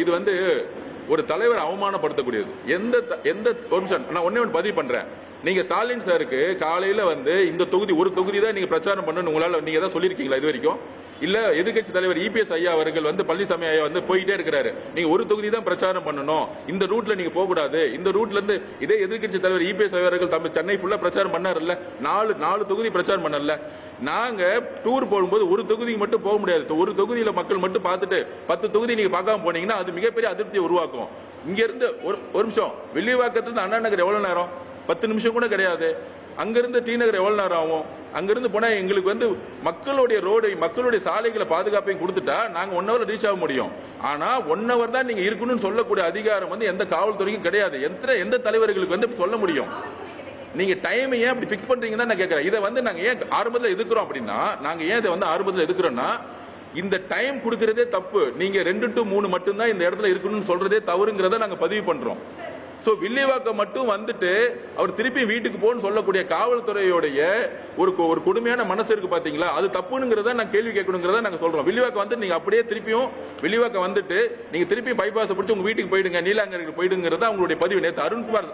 இது ஒரு தலைவர் அவமானப்படுத்தக்கூடியது. எந்த எந்த நான் ஒண்ணே ஒன்று பதிவு பண்றேன். நீங்க ஸ்டாலின் சாருக்கு காலையில இந்த தொகுதி ஒரு தொகுதி தான் நீங்க பிரச்சாரம் பண்ணணும் உங்களால நீங்க ஏதாவது சொல்லிருக்கீங்களா இது வரைக்கும்? இல்ல எதிர்கட்சி தலைவர் இபிஎஸ் ஐயா அவர்கள் பழனிசாமி ஐயா போயிட்டே இருக்கிறாரு, நீங்க ஒரு தொகுதி தான் பிரச்சாரம் பண்ணணும், இந்த ரூட்ல நீங்க போக கூடாது, இந்த ரூட்ல இருந்து இதே எதிர்கட்சி தலைவர் இபிஎஸ் ஐயா அவர்கள் நம்ம சென்னை ஃபுல்லா பிரச்சாரம் பண்ணாருல்ல, நாலு தொகுதி பிரச்சாரம் பண்ணல. நாங்க டூர் போகும்போது ஒரு தொகுதிக்கு மட்டும் போக முடியாது. ஒரு தொகுதியில மக்கள் மட்டும் பார்த்துட்டு 10 தொகுதி நீங்க பார்க்காம போனீங்கன்னா அது மிகப்பெரிய அதிருப்தியை உருவாக்கும். இங்க இருந்து ஒரு நிமிஷம் வெள்ளிவாக்கத்துல அண்ணா நகர் எவ்வளவு நேரம்? 10 நிமிஷம் கூட கிடையாது. அங்கிருந்து டி நகர் எவ்வளவு நேரம் ஆகும்? அங்கிருந்து போனா எங்களுக்கு மக்களுடைய ரோடு மக்களுடைய சாலைகளை பாதுகாப்பையும் கொடுத்துட்டா நாங்க 1 ஹவர் ரீச் ஆக முடியும். ஆனா 1 ஹவர் தான் நீங்க இருக்கணும்னு சொல்லக்கூடிய அதிகாரம் எந்த காவல்துறைக்கும் கிடையாது. எந்த தலைவர்களுக்கு சொல்ல முடியும்? நீங்க டைம் ஏன் அப்படி பிக்ஸ் பண்றீங்கன்னு நான் கேட்கிறேன். இதை நாங்க ஏன் ஆரம்பத்தில் எதுக்குறோம் அப்படின்னா, நாங்க ஏன் இதை ஆரம்பத்தில் எதுக்குறோம்னா, இந்த டைம் கொடுக்கறதே தப்பு. நீங்க 2 to 3 மட்டும் தான் இந்த இடத்துல இருக்கணும்னு சொல்றதே தவறுங்கிறத நாங்க பதிவு பண்றோம். சோ வில்லிவாக்கம் மட்டும் அவர் திருப்பி வீட்டுக்கு போன்னு சொல்லக்கூடிய காவல்துறையோடைய ஒரு கொடுமையான மனசு இருக்கு பாத்தீங்களா, அது தப்புங்கிறத நான் கேள்வி கேட்கணுங்கிறத நாங்க சொல்றோம். வில்லிவாக்கம் நீங்க அப்படியே திருப்பியும் வில்லிவாக்கம் நீங்க திருப்பி பைபாஸ் பிடிச்சி உங்க வீட்டுக்கு போயிடுங்க, நீலாங்கரைக்கு போயிடுங்கிறத அவங்களுடைய பதிவு. நேற்று அருண்குமார்